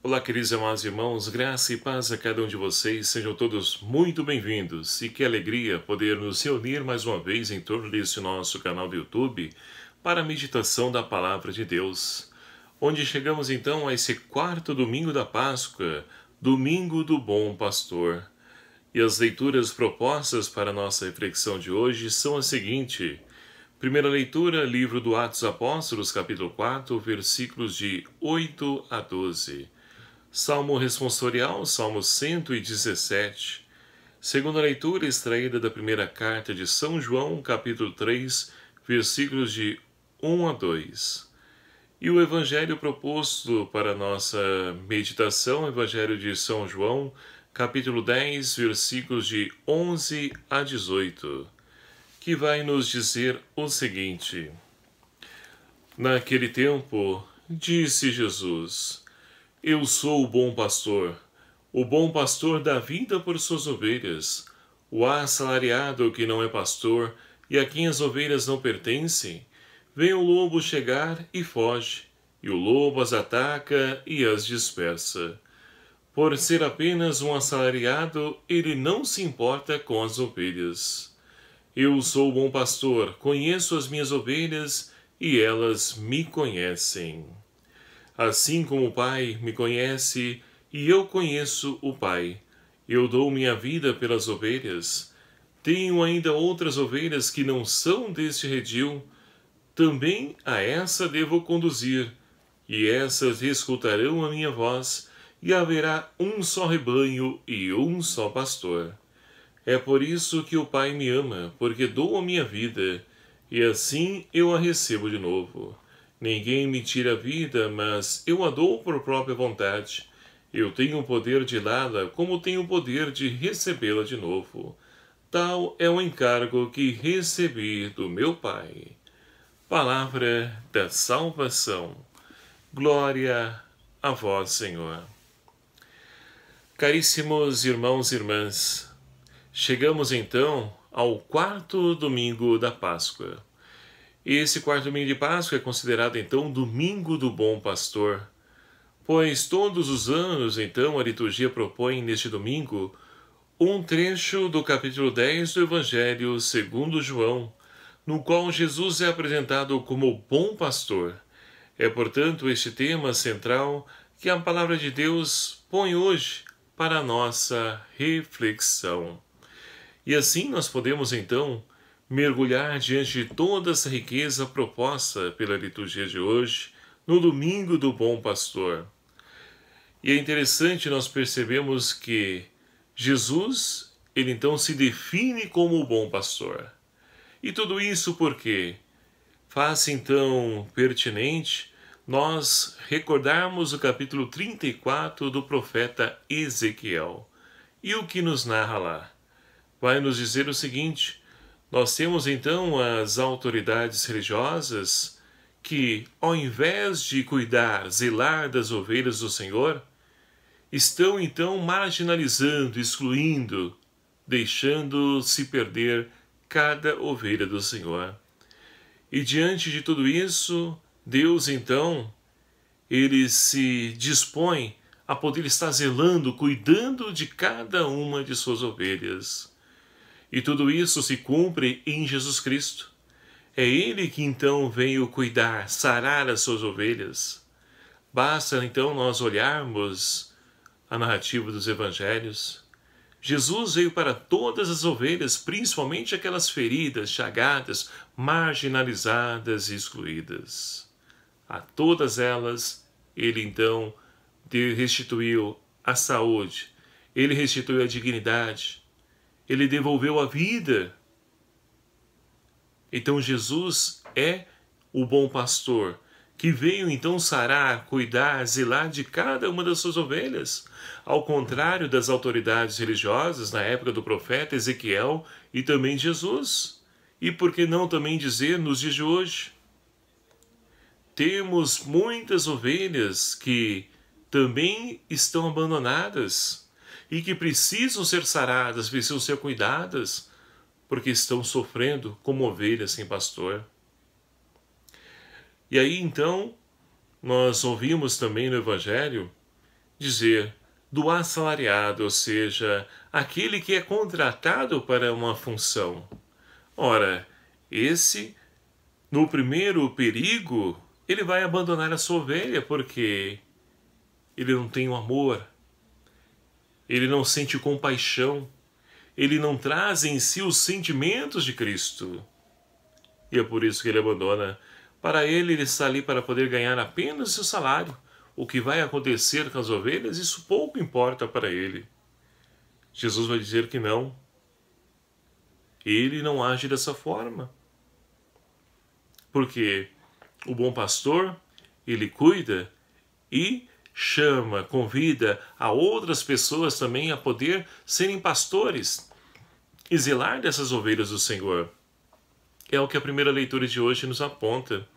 Olá, queridos e amados irmãos, graça e paz a cada um de vocês, sejam todos muito bem-vindos e que alegria poder nos reunir mais uma vez em torno desse nosso canal do YouTube para a meditação da Palavra de Deus, onde chegamos então a esse quarto domingo da Páscoa, domingo do Bom Pastor. E as leituras propostas para a nossa reflexão de hoje são as seguintes. Primeira leitura, livro do Atos Apóstolos, capítulo 4, versículos de 8 a 12. Salmo responsorial, Salmo 117. Segunda leitura, extraída da primeira carta de São João, capítulo 3, versículos de 1 a 2. E o evangelho proposto para a nossa meditação, evangelho de São João, capítulo 10, versículos de 11 a 18, que vai nos dizer o seguinte: Naquele tempo, disse Jesus: Eu sou o bom pastor dá vida por suas ovelhas. O assalariado que não é pastor e a quem as ovelhas não pertencem, vê o lobo chegar e foge, e o lobo as ataca e as dispersa. Por ser apenas um assalariado, ele não se importa com as ovelhas. Eu sou o bom pastor, conheço as minhas ovelhas e elas me conhecem. Assim como o Pai me conhece e eu conheço o Pai, eu dou minha vida pelas ovelhas. Tenho ainda outras ovelhas que não são deste redil, também a essa devo conduzir, e essas escutarão a minha voz, e haverá um só rebanho e um só pastor. É por isso que o Pai me ama, porque dou a minha vida, e assim eu a recebo de novo. Ninguém me tira a vida, mas eu a dou por própria vontade. Eu tenho o poder de dá-la, como tenho o poder de recebê-la de novo. Tal é o encargo que recebi do meu Pai. Palavra da salvação. Glória a vós, Senhor. Caríssimos irmãos e irmãs, chegamos então ao quarto domingo da Páscoa. Esse quarto domingo de Páscoa é considerado então Domingo do Bom Pastor, pois todos os anos então a liturgia propõe neste domingo um trecho do capítulo 10 do Evangelho segundo João, no qual Jesus é apresentado como o Bom Pastor. É, portanto, este tema central que a Palavra de Deus põe hoje para a nossa reflexão. E assim nós podemos então mergulhar diante de toda essa riqueza proposta pela liturgia de hoje, no Domingo do Bom Pastor. E é interessante nós percebemos que Jesus, ele então se define como o bom pastor. E tudo isso porque faz então pertinente nós recordarmos o capítulo 34 do profeta Ezequiel. E o que nos narra lá? Vai nos dizer o seguinte: nós temos então as autoridades religiosas que, ao invés de cuidar, zelar das ovelhas do Senhor, estão então marginalizando, excluindo, deixando se perder cada ovelha do Senhor. E diante de tudo isso, Deus então, ele se dispõe a poder estar zelando, cuidando de cada uma de suas ovelhas. E tudo isso se cumpre em Jesus Cristo. É Ele que então veio cuidar, sarar as suas ovelhas. Basta então nós olharmos a narrativa dos Evangelhos. Jesus veio para todas as ovelhas, principalmente aquelas feridas, chagadas, marginalizadas e excluídas. A todas elas, Ele então restituiu a saúde, Ele restituiu a dignidade, Ele devolveu a vida. Então Jesus é o bom pastor, que veio então sarar, cuidar, zelar de cada uma das suas ovelhas, ao contrário das autoridades religiosas na época do profeta Ezequiel e também Jesus. E por que não também dizer nos dias de hoje? Temos muitas ovelhas que também estão abandonadas e que precisam ser saradas, precisam ser cuidadas, porque estão sofrendo como ovelhas sem pastor. E aí então, nós ouvimos também no Evangelho dizer do assalariado, ou seja, aquele que é contratado para uma função. Ora, esse, no primeiro perigo, ele vai abandonar a sua ovelha porque ele não tem o amor, ele não sente compaixão, ele não traz em si os sentimentos de Cristo. E é por isso que ele abandona. Para ele está ali para poder ganhar apenas seu salário. O que vai acontecer com as ovelhas, isso pouco importa para ele. Jesus vai dizer que não. Ele não age dessa forma. Porque o bom pastor, ele cuida e chama, convida a outras pessoas também a poder serem pastores e zelar dessas ovelhas do Senhor. É o que a primeira leitura de hoje nos aponta.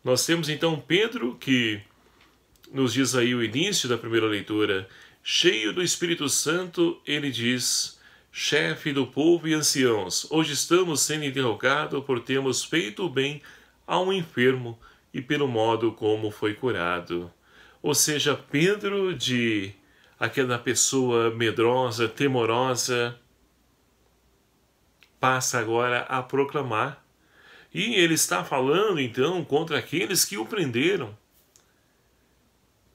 Nós temos então Pedro, que nos diz aí o início da primeira leitura, cheio do Espírito Santo, ele diz: chefe do povo e anciãos, hoje estamos sendo interrogados por termos feito o bem a um enfermo e pelo modo como foi curado. Ou seja, Pedro, de aquela pessoa medrosa, temorosa, passa agora a proclamar. E ele está falando então contra aqueles que o prenderam.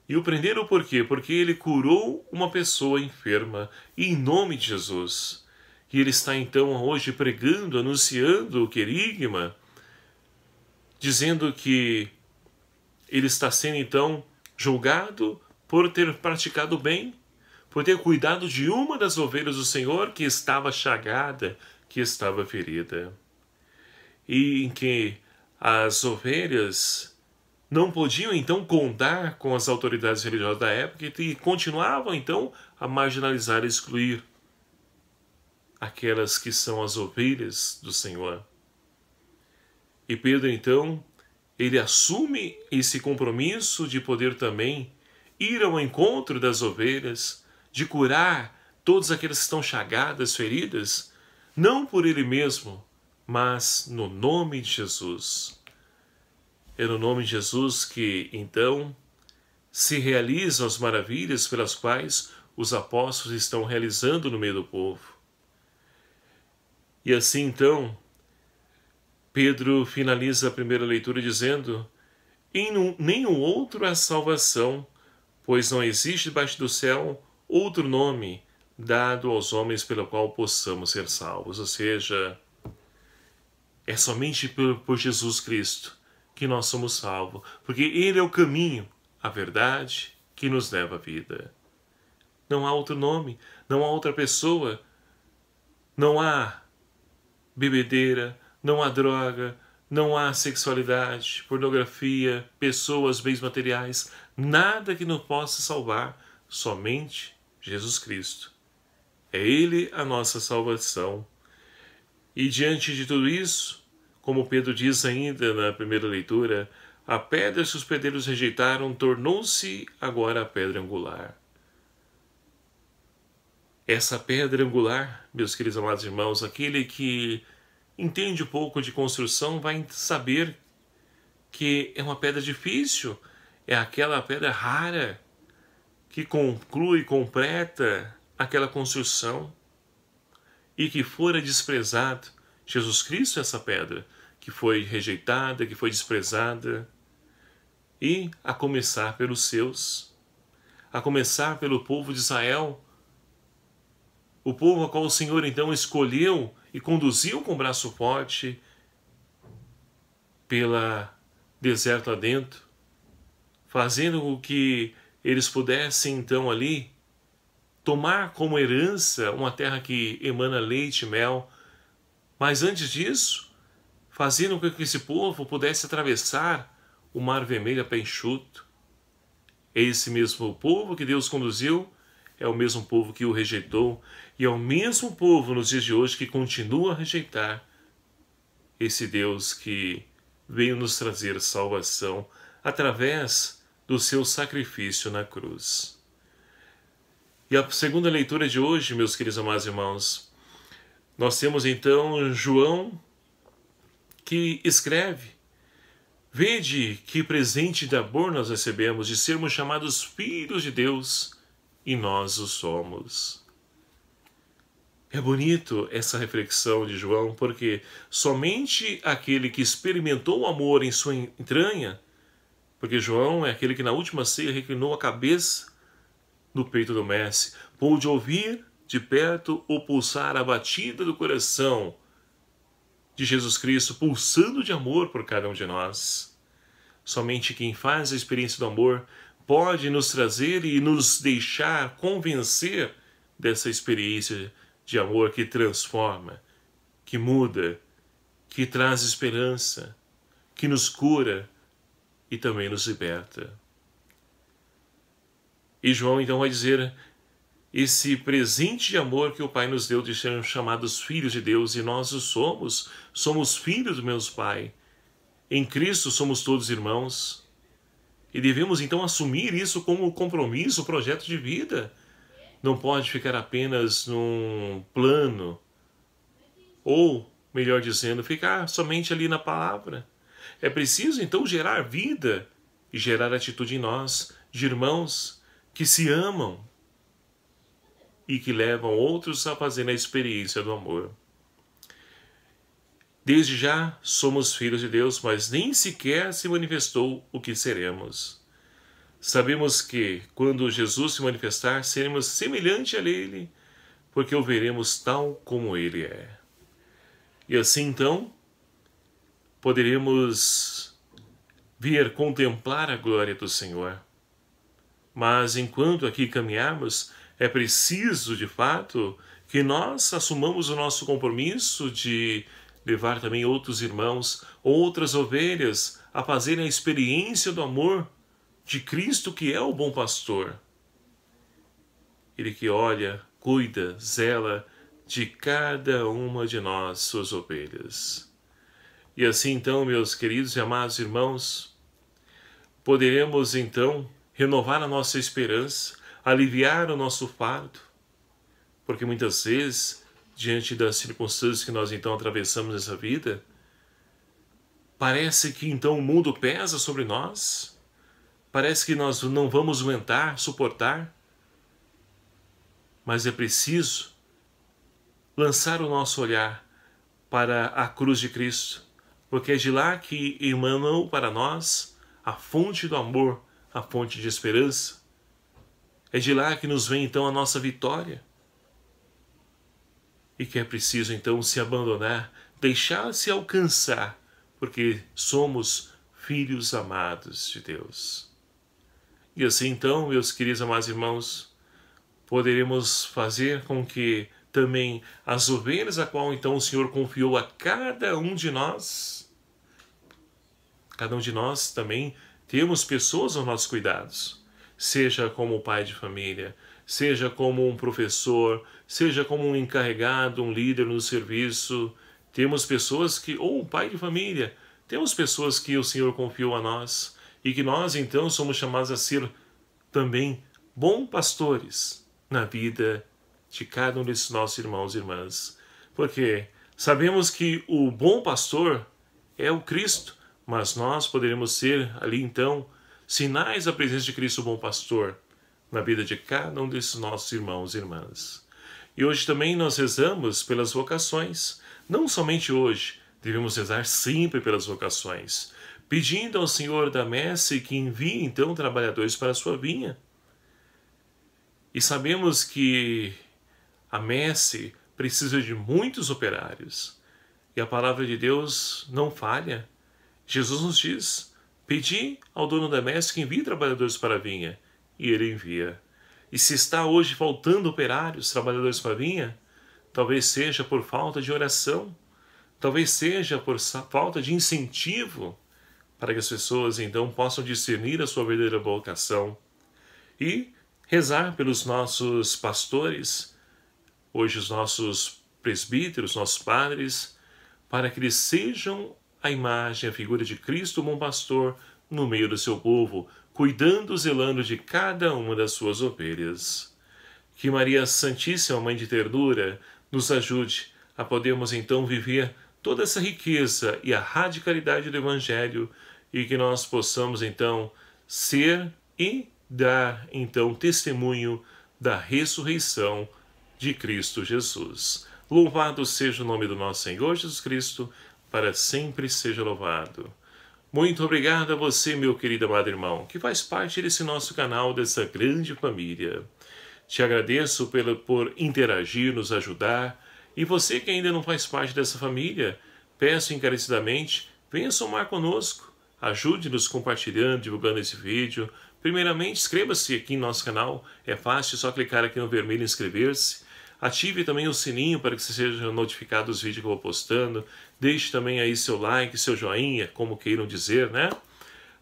E o prenderam por quê? Porque ele curou uma pessoa enferma em nome de Jesus. E ele está então hoje pregando, anunciando o querigma, dizendo que ele está sendo então julgado por ter praticado bem, por ter cuidado de uma das ovelhas do Senhor que estava chagada, que estava ferida. E em que as ovelhas não podiam então contar com as autoridades religiosas da época e continuavam então a marginalizar e excluir aquelas que são as ovelhas do Senhor. E Pedro então, ele assume esse compromisso de poder também ir ao encontro das ovelhas, de curar todas aquelas que estão chagadas, feridas, não por ele mesmo, mas no nome de Jesus. É no nome de Jesus que, então, se realizam as maravilhas pelas quais os apóstolos estão realizando no meio do povo. E assim, então, Pedro finaliza a primeira leitura dizendo: em nenhum outro há salvação, pois não existe debaixo do céu outro nome dado aos homens pelo qual possamos ser salvos. Ou seja, é somente por Jesus Cristo que nós somos salvos, porque Ele é o caminho, a verdade que nos leva à vida. Não há outro nome, não há outra pessoa, não há bebedeira, não há droga, não há sexualidade, pornografia, pessoas, bens materiais, nada que nos possa salvar, somente Jesus Cristo. É Ele a nossa salvação. E diante de tudo isso, como Pedro diz ainda na primeira leitura, a pedra que os pedreiros rejeitaram tornou-se agora a pedra angular. Essa pedra angular, meus queridos amados irmãos, aquele que entende um pouco de construção vai saber que é uma pedra difícil, é aquela pedra rara que conclui, completa aquela construção e que fora desprezado. Jesus Cristo é essa pedra que foi rejeitada, que foi desprezada, e a começar pelos seus, a começar pelo povo de Israel, o povo a qual o Senhor então escolheu e conduziu com braço forte pela deserto adentro, fazendo com que eles pudessem então ali tomar como herança uma terra que emana leite e mel, mas antes disso, fazendo com que esse povo pudesse atravessar o Mar Vermelho a pé enxuto. Esse mesmo povo que Deus conduziu é o mesmo povo que o rejeitou, e é o mesmo povo nos dias de hoje que continua a rejeitar esse Deus que veio nos trazer salvação através do seu sacrifício na cruz. E a segunda leitura de hoje, meus queridos amados irmãos, nós temos então João que escreve: vede que presente de amor nós recebemos de sermos chamados filhos de Deus, e nós o somos. É bonito essa reflexão de João, porque somente aquele que experimentou o amor em sua entranha, porque João é aquele que na última ceia reclinou a cabeça no peito do Mestre, pôde ouvir de perto o pulsar, a batida do coração de Jesus Cristo, pulsando de amor por cada um de nós. Somente quem faz a experiência do amor pode nos trazer e nos deixar convencer dessa experiência de amor que transforma, que muda, que traz esperança, que nos cura e também nos liberta. E João então vai dizer: esse presente de amor que o Pai nos deu de sermos chamados filhos de Deus, e nós o somos filhos do meu Pai. Em Cristo somos todos irmãos. E devemos então assumir isso como compromisso, projeto de vida. Não pode ficar apenas num plano, ou, melhor dizendo, ficar somente ali na palavra. É preciso então gerar vida e gerar atitude em nós, de irmãos que se amam e que levam outros a fazer a experiência do amor. Desde já somos filhos de Deus, mas nem sequer se manifestou o que seremos. Sabemos que, quando Jesus se manifestar, seremos semelhantes a Ele, porque o veremos tal como Ele é. E assim, então, poderemos vir contemplar a glória do Senhor. Mas, enquanto aqui caminharmos, é preciso, de fato, que nós assumamos o nosso compromisso de levar também outros irmãos, outras ovelhas, a fazerem a experiência do amor de Cristo, que é o bom pastor. Ele que olha, cuida, zela de cada uma de nós, suas ovelhas. E assim então, meus queridos e amados irmãos, poderemos então renovar a nossa esperança, aliviar o nosso fardo, porque muitas vezes, diante das circunstâncias que nós então atravessamos nessa vida, parece que então o mundo pesa sobre nós, parece que nós não vamos aguentar, suportar, mas é preciso lançar o nosso olhar para a cruz de Cristo, porque é de lá que emanou para nós a fonte do amor, a fonte de esperança. É de lá que nos vem então a nossa vitória. E que é preciso então se abandonar, deixar-se alcançar, porque somos filhos amados de Deus. E assim então, meus queridos amados irmãos, poderemos fazer com que também as ovelhas a qual então o Senhor confiou a cada um de nós também temos pessoas aos nossos cuidados, seja como pai de família, seja como um professor, seja como um encarregado, um líder no serviço. Temos pessoas que, ou um pai de família, temos pessoas que o Senhor confiou a nós e que nós então somos chamados a ser também bons pastores na vida de cada um desses nossos irmãos e irmãs. Porque sabemos que o bom pastor é o Cristo, mas nós poderemos ser ali então sinais da presença de Cristo, o bom pastor, na vida de cada um desses nossos irmãos e irmãs. E hoje também nós rezamos pelas vocações. Não somente hoje, devemos rezar sempre pelas vocações, pedindo ao Senhor da messe que envie então trabalhadores para a sua vinha. E sabemos que a messe precisa de muitos operários. E a palavra de Deus não falha. Jesus nos diz: pedi ao dono da messe que envie trabalhadores para a vinha. E ele envia. E se está hoje faltando operários, trabalhadores para a vinha, talvez seja por falta de oração, talvez seja por falta de incentivo, para que as pessoas então possam discernir a sua verdadeira vocação. E rezar pelos nossos pastores, hoje os nossos presbíteros, nossos padres, para que eles sejam a imagem, a figura de Cristo, o bom pastor, no meio do seu povo, cuidando, zelando de cada uma das suas ovelhas. Que Maria Santíssima, Mãe de Ternura, nos ajude a podermos então viver toda essa riqueza e a radicalidade do Evangelho, e que nós possamos então ser e dar então testemunho da ressurreição de Cristo Jesus. Louvado seja o nome do nosso Senhor Jesus Cristo, para sempre seja louvado. Muito obrigado a você, meu querido amado irmão, que faz parte desse nosso canal, dessa grande família. Te agradeço por interagir, nos ajudar. E você que ainda não faz parte dessa família, peço encarecidamente, venha somar conosco. Ajude-nos compartilhando, divulgando esse vídeo. Primeiramente, inscreva-se aqui no nosso canal. É fácil, é só clicar aqui no vermelho e inscrever-se. Ative também o sininho para que você seja notificado dos vídeos que eu vou postando. Deixe também aí seu like, seu joinha, como queiram dizer, né?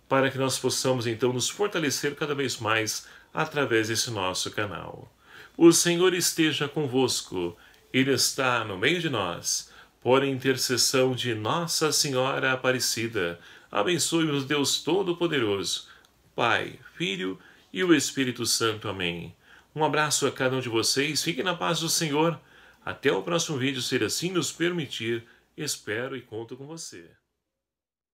Para que nós possamos então nos fortalecer cada vez mais através desse nosso canal. O Senhor esteja convosco. Ele está no meio de nós. Por intercessão de Nossa Senhora Aparecida, abençoe-nos Deus Todo-Poderoso, Pai, Filho e o Espírito Santo. Amém. Um abraço a cada um de vocês, fiquem na paz do Senhor. Até o próximo vídeo, se ele assim nos permitir. Espero e conto com você.